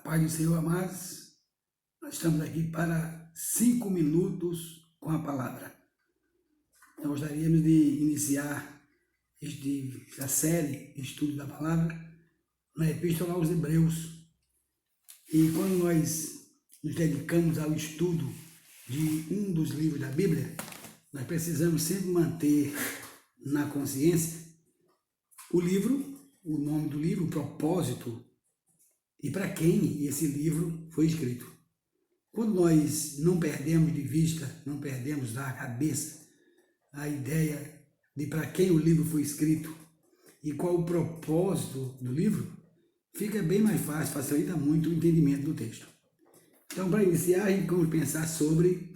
Paz do Senhor, amados, nós estamos aqui para 5 minutos com a palavra. Nós gostaríamos de iniciar esta série, estudo da palavra, na Epístola aos Hebreus. E quando nós nos dedicamos ao estudo de um dos livros da Bíblia, nós precisamos sempre manter na consciência o livro, o nome do livro, o propósito e para quem esse livro foi escrito. Quando nós não perdemos de vista, não perdemos da cabeça a ideia de para quem o livro foi escrito e qual o propósito do livro, fica bem mais fácil, facilita muito o entendimento do texto. Então, para iniciar, a gente vamos pensar sobre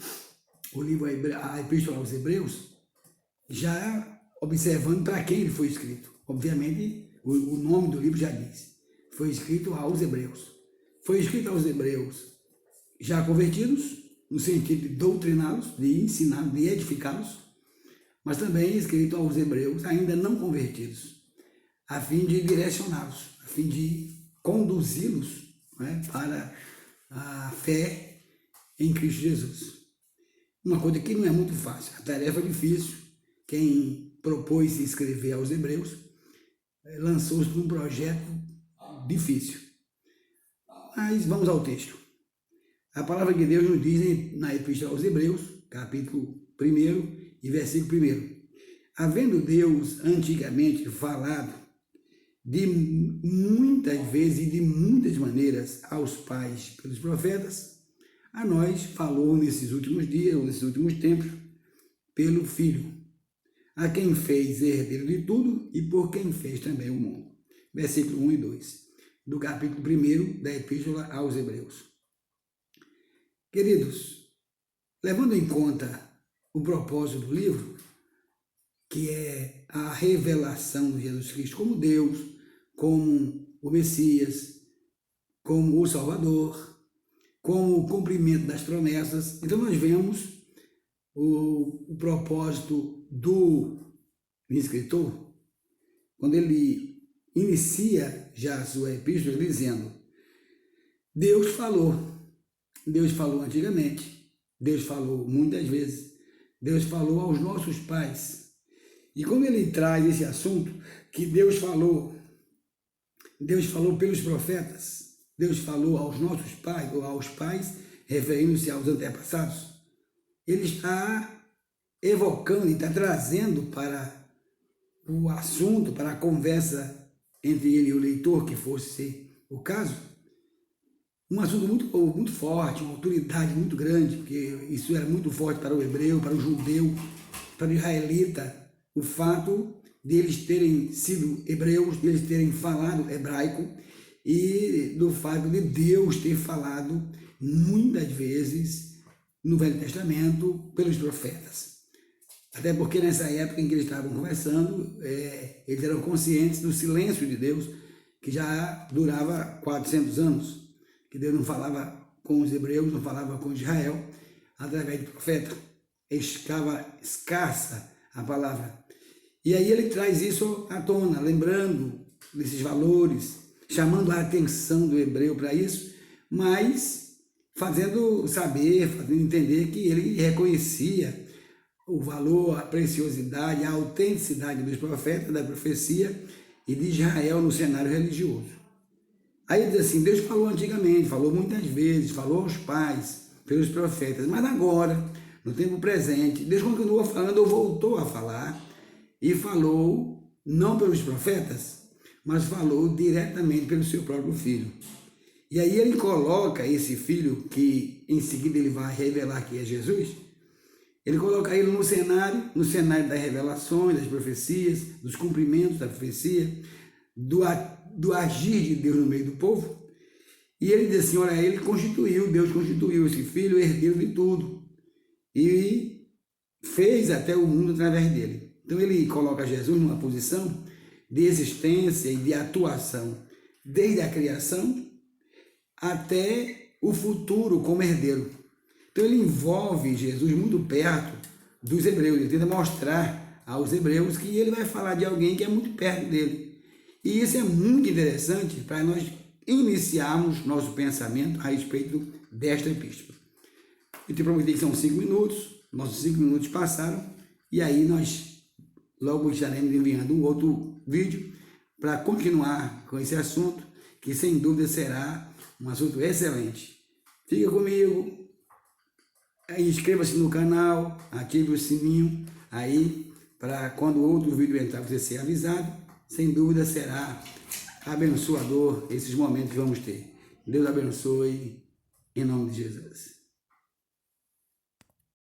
o livro, a Epístola aos Hebreus, já observando para quem ele foi escrito. Obviamente, o nome do livro já diz. Foi escrito aos Hebreus. Foi escrito aos Hebreus já convertidos, no sentido de doutriná-los, de ensiná-los, de edificá-los, mas também escrito aos Hebreus ainda não convertidos, a fim de direcioná-los, a fim de conduzi-los, né, para a fé em Cristo Jesus. Uma coisa que não é muito fácil, a tarefa é difícil. Quem propôs se escrever aos Hebreus lançou-se num projeto difícil. Mas vamos ao texto. A palavra de Deus nos diz na Epístola aos Hebreus, capítulo 1 e versículo 1. Havendo Deus antigamente falado de muitas vezes e de muitas maneiras aos pais pelos profetas, a nós falou nesses últimos dias, ou nesses últimos tempos, pelo Filho, a quem fez herdeiro de tudo e por quem fez também o mundo. Versículo 1 e 2, do capítulo 1 da Epístola aos Hebreus. Queridos, levando em conta o propósito do livro, que é a revelação de Jesus Cristo como Deus, como o Messias, como o Salvador, como o cumprimento das promessas, então nós vemos o propósito do escritor, quando ele inicia já a sua epístola dizendo: Deus falou antigamente, Deus falou muitas vezes, Deus falou aos nossos pais. E quando ele traz esse assunto, que Deus falou pelos profetas, Deus falou aos nossos pais, ou aos pais, referindo-se aos antepassados, ele está evocando e está trazendo para o assunto, para a conversa entre ele e o leitor, que fosse o caso, um assunto muito forte, uma autoridade muito grande, porque isso era muito forte para o hebreu, para o judeu, para o israelita, o fato de eles terem sido hebreus, de eles terem falado hebraico, e do fato de Deus ter falado muitas vezes no Velho Testamento pelos profetas. Até porque nessa época em que eles estavam conversando, eles eram conscientes do silêncio de Deus, que já durava 400 anos, que Deus não falava com os hebreus, não falava com Israel, através de profeta. Ficava escassa a palavra. E aí ele traz isso à tona, lembrando desses valores, chamando a atenção do hebreu para isso, mas fazendo saber, fazendo entender que ele reconhecia o valor, a preciosidade, a autenticidade dos profetas, da profecia e de Israel no cenário religioso. Aí ele diz assim: Deus falou antigamente, falou muitas vezes, falou aos pais, pelos profetas, mas agora, no tempo presente, Deus continua falando, ou voltou a falar, e falou não pelos profetas, mas falou diretamente pelo seu próprio Filho. E aí ele coloca esse Filho, que em seguida ele vai revelar que é Jesus, ele coloca ele no cenário das revelações, das profecias, dos cumprimentos da profecia, do agir de Deus no meio do povo. E ele diz assim: olha, Deus constituiu esse Filho herdeiro de tudo e fez até o mundo através dele. Então ele coloca Jesus numa posição de existência e de atuação desde a criação até o futuro como herdeiro. Então ele envolve Jesus muito perto dos hebreus, ele tenta mostrar aos hebreus que ele vai falar de alguém que é muito perto dele. E isso é muito interessante para nós iniciarmos nosso pensamento a respeito desta epístola. Eu te prometi que são 5 minutos, nossos 5 minutos passaram, e aí nós logo estaremos enviando um outro vídeo para continuar com esse assunto, que sem dúvida será um assunto excelente. Fica comigo, inscreva-se no canal, ative o sininho aí, para quando outro vídeo entrar você ser avisado. Sem dúvida será abençoador esses momentos que vamos ter. Deus abençoe, em nome de Jesus.